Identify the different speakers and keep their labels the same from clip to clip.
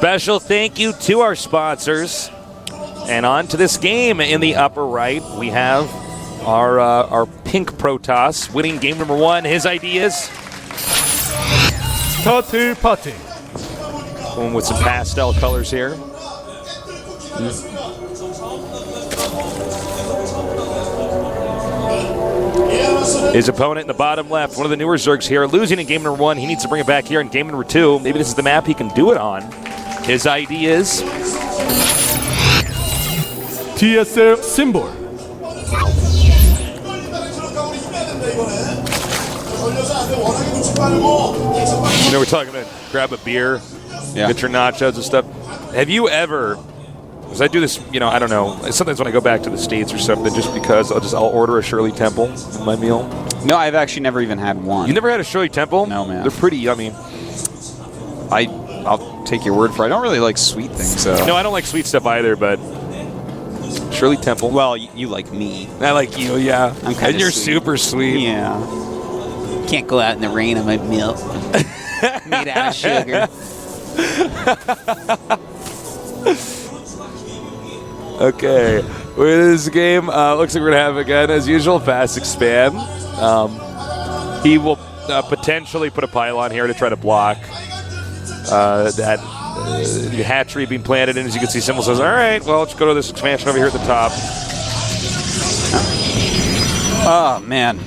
Speaker 1: Special thank you to our sponsors. And on to this game. In the upper right, we have our pink Protoss winning game number 1. His ideas.
Speaker 2: Starter party.
Speaker 1: Going with some pastel colors here. His opponent in the bottom left, one of the newer Zergs here, losing in game number 1. He needs to bring it back here in game number 2. Maybe this is the map he can do it on. His ideas.
Speaker 2: GSL symbol.
Speaker 1: You know, we're talking about grab a beer, get your nachos and stuff. Have you ever, because I do this, you know, I don't know, sometimes when I go back to the States or something, just because I'll order a Shirley Temple in my meal.
Speaker 3: No, I've actually never even had one.
Speaker 1: You never had a Shirley Temple?
Speaker 3: No, man.
Speaker 1: They're pretty yummy.
Speaker 3: I'll take your word for it. I don't really like sweet things. So.
Speaker 1: No, I don't like sweet stuff either, but Shirley Temple.
Speaker 3: Well, you like me.
Speaker 1: I like you, yeah.
Speaker 3: I'm kind
Speaker 1: and you're super sweet.
Speaker 3: Yeah. Can't go out in the rain on my milk. Made out of sugar.
Speaker 1: Okay. With this game, looks like we're going to have, again, as usual, fast expand. He will potentially put a pylon here to try to block that hatchery being planted. And as you can see, Symbol says, all right, well, let's go to this expansion over here at the top.
Speaker 3: Oh, man.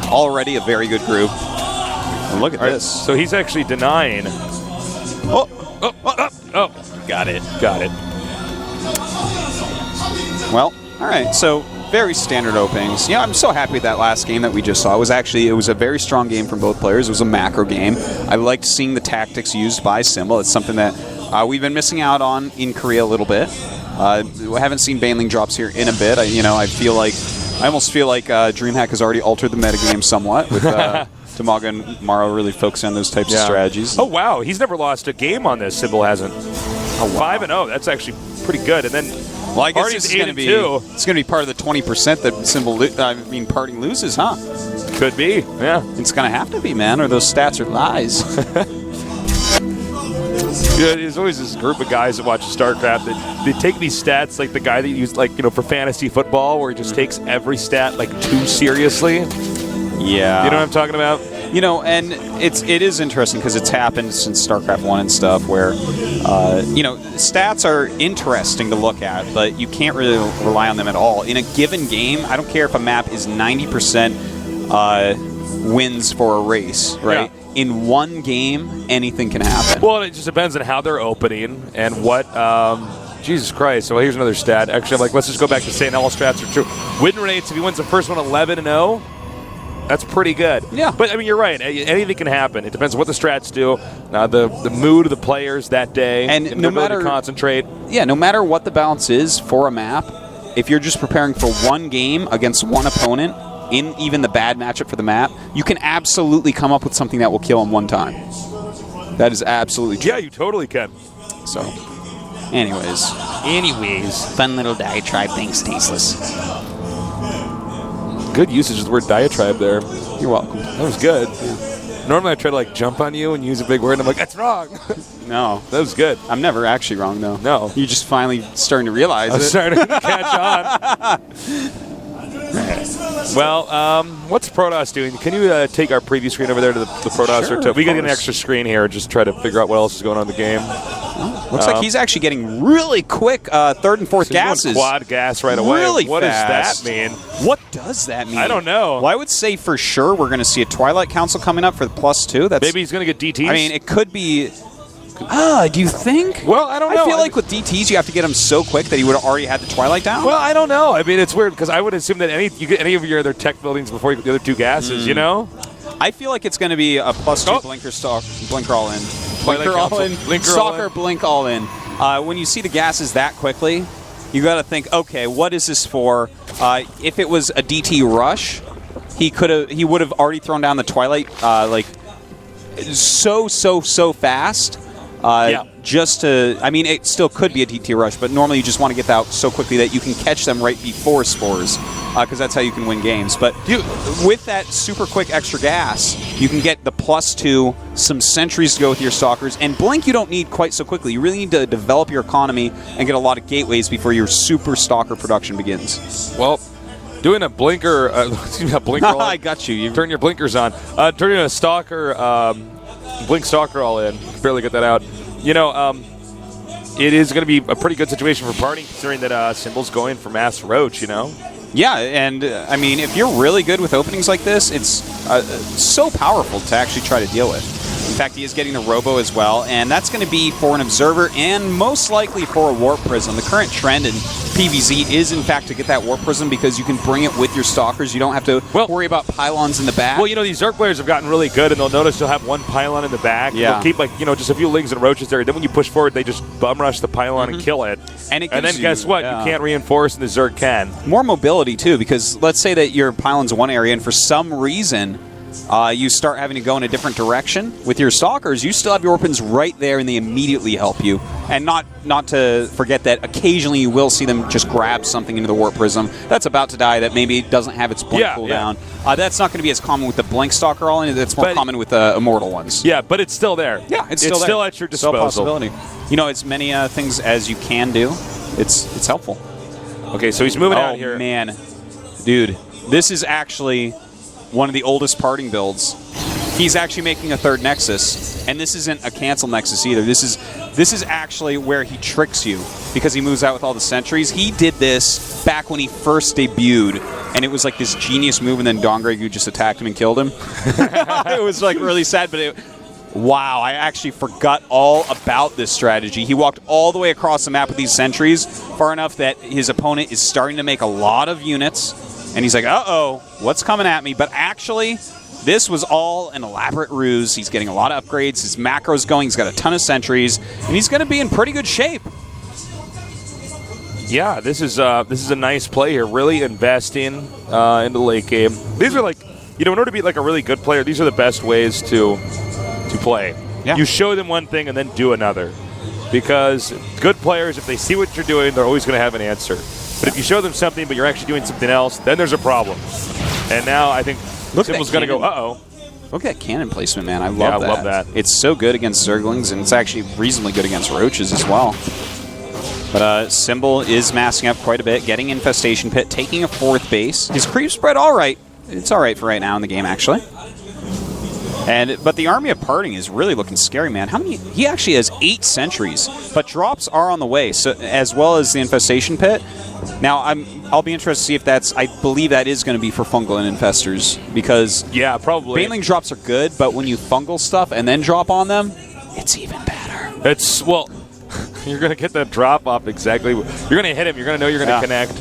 Speaker 3: Already a very good group. And look at this.
Speaker 1: So he's actually denying. Oh.
Speaker 3: Got it.
Speaker 1: Got it.
Speaker 3: Well, all right. So very standard openings. Yeah, I'm so happy with that last game that we just saw. It was a very strong game from both players. It was a macro game. I liked seeing the tactics used by Symbol. It's something that we've been missing out on in Korea a little bit. We haven't seen Baneling drops here in a bit. I almost feel like DreamHack has already altered the metagame somewhat with Tamaga and Maro really focusing on those types of strategies.
Speaker 1: Oh, wow. He's never lost a game on this. Symbol hasn't. Oh, wow. 5-0. That's actually pretty good. And then
Speaker 3: well, I guess this is going to be it's going to be part of the 20% that Symbol Parting loses, huh?
Speaker 1: Could be. Yeah.
Speaker 3: It's going to have to be, man, or those stats are lies.
Speaker 1: Yeah, there's always this group of guys that watch StarCraft that they take these stats, like the guy that used, for fantasy football, where he just takes every stat too seriously.
Speaker 3: Yeah,
Speaker 1: you know what I'm talking about.
Speaker 3: And it is interesting because it's happened since StarCraft 1 and stuff, where stats are interesting to look at, but you can't really rely on them at all in a given game. I don't care if a map is 90% wins for a race, right? Yeah. In one game, anything can happen.
Speaker 1: Well, it just depends on how they're opening and what. Jesus Christ. So here's another stat. Actually, let's just go back to saying all strats are true. Win rates, if he wins the first one 11-0, that's pretty good.
Speaker 3: Yeah.
Speaker 1: But, you're right. Anything can happen. It depends on what the strats do, the mood of the players that day,
Speaker 3: and no matter
Speaker 1: to concentrate.
Speaker 3: Yeah, no matter what the balance is for a map, if you're just preparing for one game against one opponent, in even the bad matchup for the map, you can absolutely come up with something that will kill him one time. That is absolutely true.
Speaker 1: Yeah, you totally can.
Speaker 3: So, anyways.
Speaker 4: Fun little diatribe. Thanks, Tasteless.
Speaker 1: Good usage of the word diatribe there.
Speaker 3: You're welcome.
Speaker 1: That was good. Yeah. Normally I try to jump on you and use a big word and I'm like, that's wrong.
Speaker 3: No.
Speaker 1: That was good.
Speaker 3: I'm never actually wrong, though.
Speaker 1: No.
Speaker 3: You're just finally starting to realize
Speaker 1: I'm starting to catch on. Well, what's Protoss doing? Can you take our preview screen over there to the Protoss?
Speaker 3: Sure,
Speaker 1: we get an extra screen here and just try to figure out what else is going on in the game.
Speaker 3: Looks like he's actually getting really quick third and fourth gases.
Speaker 1: Quad gas right away.
Speaker 3: Really
Speaker 1: what
Speaker 3: fast.
Speaker 1: Does that mean?
Speaker 3: What does that mean?
Speaker 1: I don't know.
Speaker 3: Well, I would say for sure we're going to see a Twilight Council coming up for the +2.
Speaker 1: Maybe he's going to get DTs?
Speaker 3: I mean, it could be... do you think?
Speaker 1: Well, I don't know.
Speaker 3: I feel like with DTs, you have to get them so quick that he would have already had the Twilight down.
Speaker 1: Well, I don't know. I mean, it's weird because I would assume that you get any of your other tech buildings before you get the other two gases, you know?
Speaker 3: I feel like it's going to be a +2 blinker all in. Blinker all in. Soccer blink all in. When you see the gases that quickly, you got to think, okay, what is this for? If it was a DT rush, he would have already thrown down the Twilight so fast. just to, I mean, it still could be a DT rush, but normally you just want to get that out so quickly that you can catch them right before spores, because that's how you can win games. But with that super quick extra gas, you can get the +2, some sentries to go with your stalkers, and blink you don't need quite so quickly. You really need to develop your economy and get a lot of gateways before your super stalker production begins.
Speaker 1: Well, doing a blinker, a blinker all
Speaker 3: I got you. You
Speaker 1: turn your blinkers on. Turning a stalker, blink stalker all in. Barely get that out. You know, it is going to be a pretty good situation for partying, considering that Symbol's going for Mass Roach, you know?
Speaker 3: Yeah, and I mean, if you're really good with openings like this, it's so powerful to actually try to deal with. In fact, he is getting the Robo as well, and that's going to be for an Observer and most likely for a Warp Prism. The current trend in PvZ is, in fact, to get that Warp Prism because you can bring it with your Stalkers. You don't have to worry about pylons in the back.
Speaker 1: Well, you know, these Zerg players have gotten really good, and they'll notice they'll have one pylon in the back.
Speaker 3: Yeah.
Speaker 1: They'll keep, like, you know, just a few Lings and Roaches there. Then when you push forward, they just bum rush the pylon and kill it.
Speaker 3: And then
Speaker 1: guess what? You can't reinforce, and the Zerg can.
Speaker 3: More mobility, too, because let's say that your pylon's in one area, and for some reason you start having to go in a different direction with your Stalkers, you still have your weapons right there, and they immediately help you. And not to forget that occasionally you will see them just grab something into the Warp Prism that's about to die that maybe doesn't have its blink cooldown. That's not going to be as common with the Blink Stalker all in. That's more common with Immortal ones.
Speaker 1: Yeah, but it's still there.
Speaker 3: Yeah, it's still there.
Speaker 1: Still at your disposal.
Speaker 3: Still a possibility. You know, as many things as you can do, it's helpful.
Speaker 1: Okay, so he's moving out here.
Speaker 3: Oh, man. Dude, this is actually one of the oldest parting builds. He's actually making a third Nexus, and this isn't a cancel Nexus either. This is actually where he tricks you because he moves out with all the sentries. He did this back when he first debuted, and it was like this genius move, and then Dongregu just attacked him and killed him. It was like really sad, but wow, I actually forgot all about this strategy. He walked all the way across the map with these sentries far enough that his opponent is starting to make a lot of units, and he's like, uh-oh, what's coming at me? But actually, this was all an elaborate ruse. He's getting a lot of upgrades. His macro's going. He's got a ton of sentries, and he's going to be in pretty good shape.
Speaker 1: Yeah, this is a nice play here. Really investing in the late game. These are like, you know, in order to be like a really good player, these are the best ways to play. Yeah. You show them one thing and then do another. Because good players, if they see what you're doing, they're always going to have an answer. But if you show them something, but you're actually doing something else, then there's a problem. And now I think Symbol's going to go, uh-oh.
Speaker 3: Look at that cannon placement, man. I love that.
Speaker 1: I love that.
Speaker 3: It's so good against Zerglings, and it's actually reasonably good against Roaches as well. But Symbol is massing up quite a bit, getting Infestation Pit, taking a 4th base. His creep spread, all right. It's all right for right now in the game, actually. But the Army of Parting is really looking scary, man. How many? He actually has 8 sentries, but drops are on the way, so as well as the Infestation Pit. Now, I'll be interested to see if that's. I believe that is going to be for fungal and infestors because
Speaker 1: probably
Speaker 3: Baneling drops are good, but when you fungal stuff and then drop on them, it's even better.
Speaker 1: It's you're going to get that drop off exactly. You're going to hit him. You're going to know you're going to connect.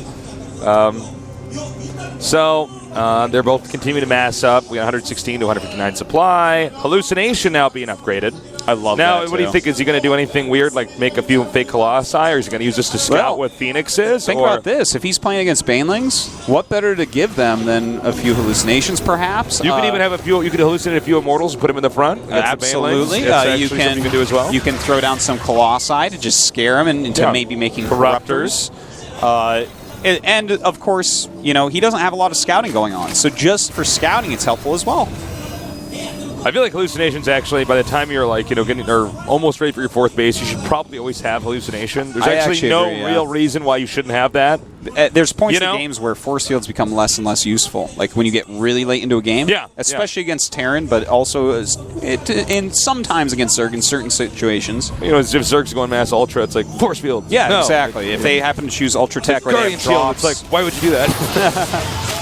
Speaker 1: They're both continuing to mass up. We got 116 to 159 supply. Hallucination now being upgraded.
Speaker 3: I love
Speaker 1: now,
Speaker 3: that. Now,
Speaker 1: what do you think? Is he going to do anything weird, like make a few fake Colossi, or is he going to use this to scout what Phoenix is?
Speaker 3: Think about this. If he's playing against Banelings, what better to give them than a few hallucinations, perhaps?
Speaker 1: You could even have a few. You could hallucinate a few Immortals and put them in the front.
Speaker 3: Absolutely.
Speaker 1: You can do as well.
Speaker 3: You can throw down some Colossi to just scare them into maybe making Corruptors. And, of course, you know, he doesn't have a lot of scouting going on. So just for scouting, it's helpful as well.
Speaker 1: I feel like Hallucinations actually, by the time you're like, you know, getting or almost ready for your 4th base, you should probably always have Hallucination. There's actually no real reason why you shouldn't have that.
Speaker 3: There's points in games where force fields become less and less useful. Like when you get really late into a game.
Speaker 1: Yeah.
Speaker 3: Especially against Terran, but also sometimes against Zerg in certain situations.
Speaker 1: You know, if Zerg's going mass ultra, it's like force field.
Speaker 3: Yeah, exactly. If they happen to choose ultra tech or
Speaker 1: Guardian Shield, it's like, why would you do that?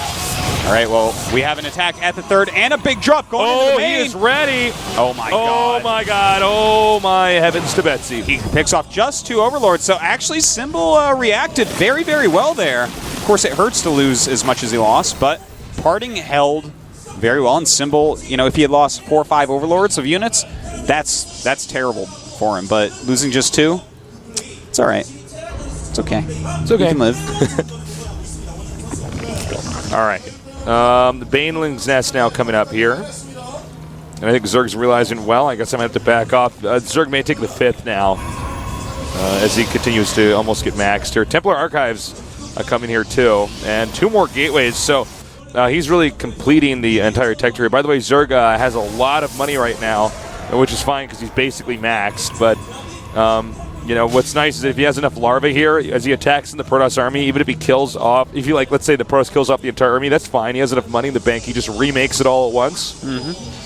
Speaker 3: All right, well, we have an attack at the 3rd and a big drop going into the main.
Speaker 1: He is ready.
Speaker 3: Oh, my God.
Speaker 1: Oh, my God. Oh, my heavens to Betsy.
Speaker 3: He picks off just 2 Overlords, so actually Symbol reacted very, very well there. Of course, it hurts to lose as much as he lost, but Parting held very well, and Symbol, you know, if he had lost 4 or 5 Overlords of units, that's terrible for him, but losing just 2, it's all right. It's okay.
Speaker 1: It's okay.
Speaker 3: You can live.
Speaker 1: All right. The Baneling's Nest now coming up here. And I think Zerg's realizing, well, I guess I'm going to have to back off. Zerg may take the 5th now as he continues to almost get maxed here. Templar Archives coming here too. And 2 more gateways. So he's really completing the entire tech tree. By the way, Zerg has a lot of money right now, which is fine because he's basically maxed. But, you know, what's nice is if he has enough larvae here, as he attacks in the Protoss army, even if he kills off, if you like, let's say the Protoss kills off the entire army, that's fine. He has enough money in the bank. He just remakes it all at once.
Speaker 3: Mm-hmm.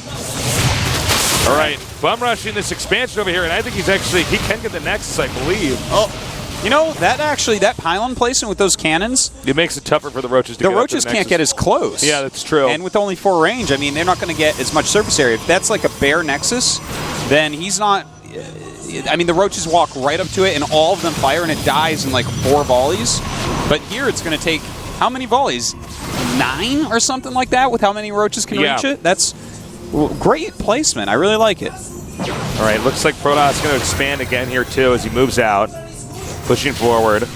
Speaker 1: All right, bum rushing this expansion over here, and I think he can get the Nexus, I believe.
Speaker 3: Oh, you know, that pylon placement with those cannons,
Speaker 1: it makes it tougher for the Roaches to
Speaker 3: the
Speaker 1: get
Speaker 3: Roaches
Speaker 1: up to the
Speaker 3: can't get as close.
Speaker 1: Yeah, that's true.
Speaker 3: And with only 4 range, I mean, they're not going to get as much surface area. If that's like a bare Nexus, then he's not... I mean, the Roaches walk right up to it, and all of them fire, and it dies in like 4 volleys. But here it's going to take, how many volleys? 9 or something like that with how many Roaches can reach it? That's great placement. I really like it.
Speaker 1: All right, looks like Protoss is going to expand again here too as he moves out, pushing forward.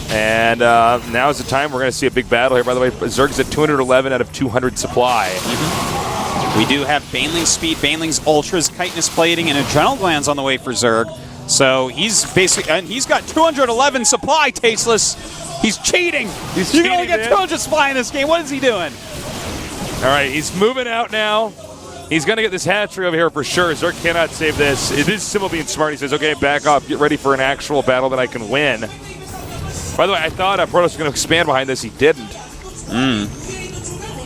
Speaker 1: And now is the time we're going to see a big battle here. By the way, Zerg's at 211 out of 200 supply.
Speaker 3: We do have Baneling speed, Baneling's ultras, chitinous plating, and adrenal glands on the way for Zerg. So he's basically, and he's got 211 supply, Tasteless. He's cheating. You can only get 200 supply in this game. What is he doing?
Speaker 1: All right, he's moving out now. He's going to get this hatchery over here for sure. Zerg cannot save this. It is Sybil being smart. He says, okay, back off. Get ready for an actual battle that I can win. By the way, I thought Protoss was going to expand behind this. He didn't.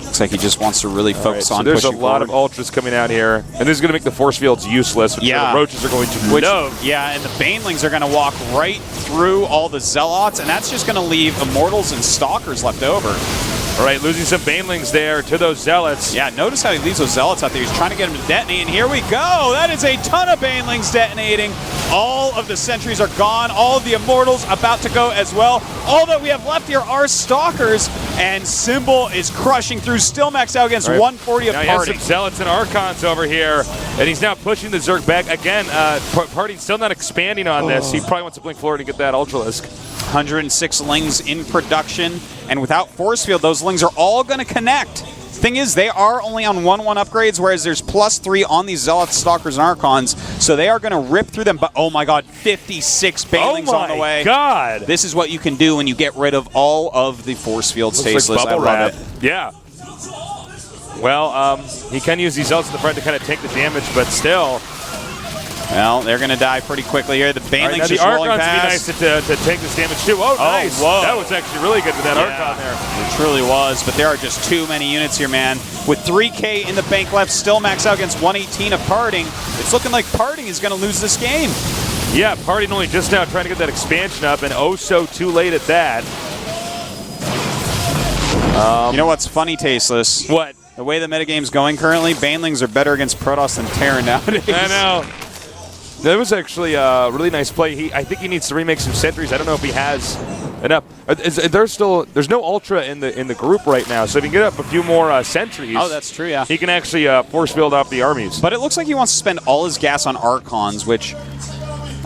Speaker 3: Looks like he just wants to really focus on
Speaker 1: there's
Speaker 3: pushing
Speaker 1: a lot
Speaker 3: forward.
Speaker 1: of ultras coming out here. And this is going to make the force fields useless, which the Roaches are going to love.
Speaker 3: Yeah, and the Banelings are going to walk right through all the Zealots, and that's just going to leave Immortals and Stalkers left over.
Speaker 1: All right, losing some Banelings there to those Zealots.
Speaker 3: Yeah, notice how he leaves those Zealots out there. He's trying to get them to detonate, and here we go. That is a ton of Banelings detonating. All of the sentries are gone. All of the Immortals about to go as well. All that we have left here are Stalkers, and Symbol is crushing through. Still maxed out against 140 of
Speaker 1: now
Speaker 3: Parting.
Speaker 1: He has some Zealots and Archons over here, and he's now pushing the Zerg back. Again, Parting's still not expanding on this. He probably wants to blink forward and get that Ultralisk.
Speaker 3: 106 Lings in production, and without Force Field, those Lings are all going to connect. Thing is, they are only on 1/1 upgrades, whereas there's +3 on these Zealots, Stalkers, and Archons, so they are going to rip through them. But oh my god, 56 Banelings on the way.
Speaker 1: Oh my god!
Speaker 3: This is what you can do when you get rid of all of the Force Fields. Tasteless.
Speaker 1: Like bubble
Speaker 3: I
Speaker 1: wrap.
Speaker 3: love it.
Speaker 1: Yeah. Well, he can use these Zealots in the front to kind of take the damage, but still.
Speaker 3: Well, they're going to die pretty quickly here. The Banelings
Speaker 1: right,
Speaker 3: just
Speaker 1: the
Speaker 3: rolling
Speaker 1: Archons
Speaker 3: past.
Speaker 1: would be nice to take this damage too. Oh, nice.
Speaker 3: Whoa.
Speaker 1: That was actually really good with that Archon there.
Speaker 3: It truly was, but there are just too many units here, man. With 3K in the bank left, still maxed out against 118 of Parting. It's looking like Parting is going to lose this game.
Speaker 1: Yeah, Parting only just now trying to get that expansion up, and oh so too late at that.
Speaker 3: You know what's funny, Tasteless?
Speaker 1: What?
Speaker 3: The way the metagame's going currently, Banelings are better against Protoss than Terran nowadays.
Speaker 1: I know. That was actually a really nice play. I think he needs to remake some sentries. I don't know if he has enough. There's no Ultra in the group right now, so if he can get up a few more sentries.
Speaker 3: Oh, that's true, yeah.
Speaker 1: He can actually force field off the armies.
Speaker 3: But it looks like he wants to spend all his gas on Archons, which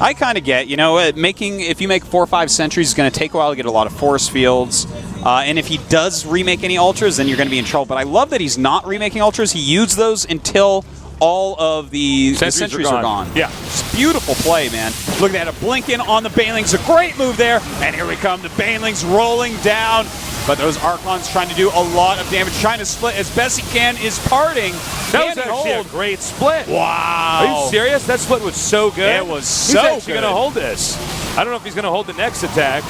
Speaker 3: I kind of get. You know, if you make 4 or 5 sentries, it's going to take a while to get a lot of force fields. And if he does remake any Ultras, then you're going to be in trouble. But I love that he's not remaking Ultras. He used those until all of the sentries are gone.
Speaker 1: Yeah.
Speaker 3: It's beautiful play, man. Look at that, a blink in on the Banelings. A great move there. And here we come, the Banelings rolling down. But those Archons trying to do a lot of damage, trying to split as best he can, is Parting.
Speaker 1: That was actually a great split.
Speaker 3: Wow.
Speaker 1: Are you serious? That split was so good.
Speaker 3: It was so
Speaker 1: good. He's actually going
Speaker 3: good.
Speaker 1: to hold this. I don't know if he's going to hold the next attack.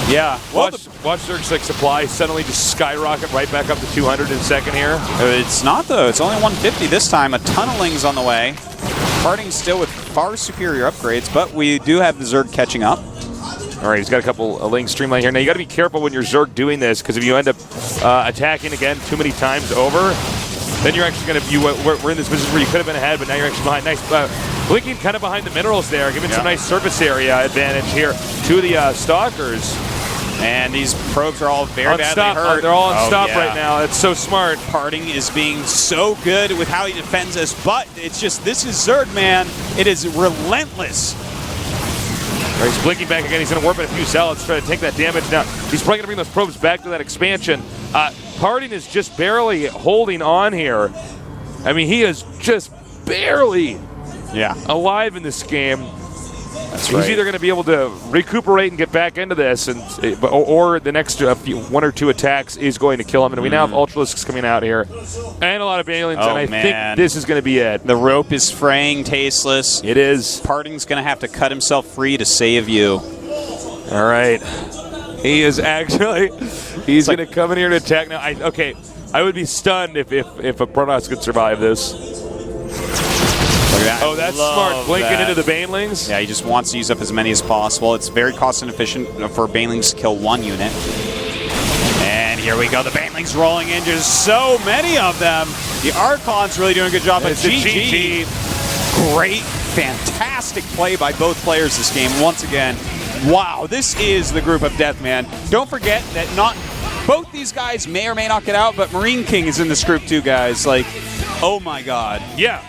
Speaker 3: Yeah. Well,
Speaker 1: watch Zerg's supply suddenly just skyrocket right back up to 200 in a second here.
Speaker 3: It's not, though. It's only 150 this time. A ton of Lings on the way. Parting still with far superior upgrades, but we do have the Zerg catching up.
Speaker 1: All right, he's got a couple of Lings streamlined here. Now, you got to be careful when you're Zerg doing this, because if you end up attacking again too many times over, then you're actually going to we're in this position where you could have been ahead, but now you're actually behind. Nice. Blinking kind of behind the minerals there, giving some nice surface area advantage here to the Stalkers.
Speaker 3: And these probes are all very badly hurt.
Speaker 1: They're all on stop right now. It's so smart.
Speaker 3: Parting is being so good with how he defends us, but it's just, this is Zerg, man. It is relentless.
Speaker 1: Right, he's blinking back again. He's going to warp in a few Zealots, try to take that damage now. He's probably going to bring those probes back to that expansion. Parting is just barely holding on here. I mean, he is just barely
Speaker 3: Yeah.
Speaker 1: alive in this game.
Speaker 3: That's
Speaker 1: He's either going to be able to recuperate and get back into this, or the next one or two attacks is going to kill him. And we now have Ultralisks coming out here, and a lot of aliens,
Speaker 3: Oh,
Speaker 1: and I
Speaker 3: man.
Speaker 1: think this is going to be it.
Speaker 3: The rope is fraying, Tasteless.
Speaker 1: It is.
Speaker 3: Parting's going to have to cut himself free to save you.
Speaker 1: All right. He is actually, he's going to come in here and attack now. I would be stunned if a Protoss could survive this.
Speaker 3: Look at that.
Speaker 1: Oh, that's
Speaker 3: Love
Speaker 1: smart. Blinking
Speaker 3: that.
Speaker 1: into the Banelings.
Speaker 3: Yeah, he just wants to use up as many as possible. It's very cost inefficient for Banelings to kill one unit. And here we go. The Banelings rolling in. Just so many of them. The Archon's really doing a good job. But
Speaker 1: It's a
Speaker 3: GG. Great, fantastic play by both players this game. Once again, wow, this is the group of death, man. Don't forget that both these guys may or may not get out, but Marine King is in this group too, guys. Like, oh my God.
Speaker 1: Yeah.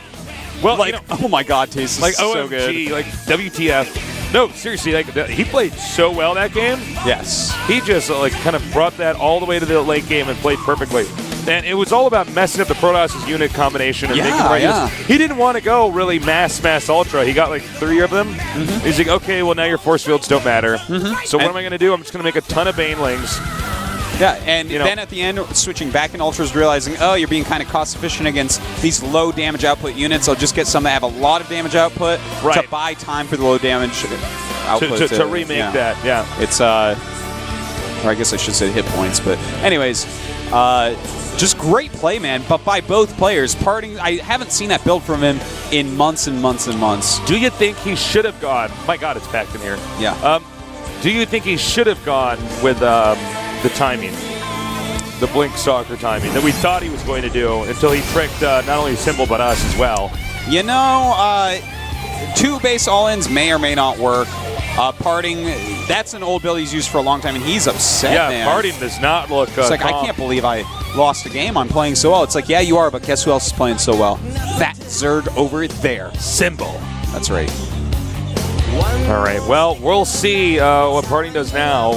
Speaker 1: Well,
Speaker 3: Like, oh my God, Taste
Speaker 1: like
Speaker 3: is so
Speaker 1: OMG,
Speaker 3: good.
Speaker 1: like WTF. No, seriously, like he played so well that game.
Speaker 3: Yes.
Speaker 1: He just kind of brought that all the way to the late game and played perfectly. And it was all about messing up the Protoss' unit combination and making right.
Speaker 3: Yeah.
Speaker 1: He didn't want to go really mass ultra. He got like 3 of them. He's like, okay, well now your force fields don't matter. So what am I going to do? I'm just going to make a ton of Banelings.
Speaker 3: Yeah, and then at the end, switching back in Ultras, realizing, oh, you're being kind of cost efficient against these low damage output units. I'll just get some that have a lot of damage output to buy time for the low damage output.
Speaker 1: To remake that, yeah.
Speaker 3: It's, or I guess I should say hit points, but anyways, just great play, man, but by both players. Parting, I haven't seen that build from him in months and months and months.
Speaker 1: Do you think he should have gone? My God, it's packed in here.
Speaker 3: Yeah.
Speaker 1: Do you think he should have gone with the timing, the Blink Stalker timing that we thought he was going to do until he tricked not only Symbol but us as well?
Speaker 3: You know, 2 base all-ins may or may not work. Parting, that's an old build he's used for a long time, and he's upset,
Speaker 1: Yeah,
Speaker 3: man.
Speaker 1: Parting does not look
Speaker 3: It's like,
Speaker 1: calm.
Speaker 3: I can't believe I lost a game. I'm playing so well. It's like, yeah, you are, but guess who else is playing so well? That Zerd over there.
Speaker 1: Symbol.
Speaker 3: That's right.
Speaker 1: All right, well, we'll see what Parting does now.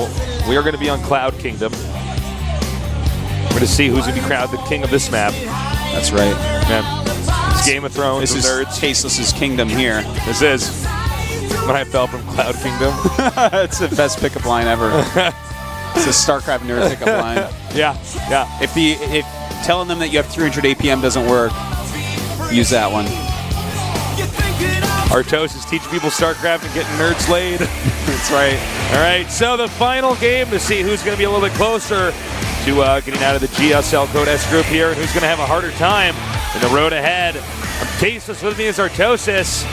Speaker 1: We are going to be on Cloud Kingdom. We're going to see who's going to be crowned the king of this map.
Speaker 3: That's right.
Speaker 1: Yeah. It's Game of Thrones.
Speaker 3: This is
Speaker 1: nerds.
Speaker 3: Tasteless's kingdom here.
Speaker 1: This is when I fell from Cloud Kingdom.
Speaker 3: It's the best pickup line ever. It's a StarCraft nerd pickup line.
Speaker 1: Yeah.
Speaker 3: If telling them that you have 300 APM doesn't work, use that one.
Speaker 1: Artos is teaching people StarCraft and getting nerds laid.
Speaker 3: That's right.
Speaker 1: All right, so the final game to see who's going to be a little bit closer to getting out of the GSL Code S group here and who's going to have a harder time in the road ahead. I'm Tasteless, with me is Artosis.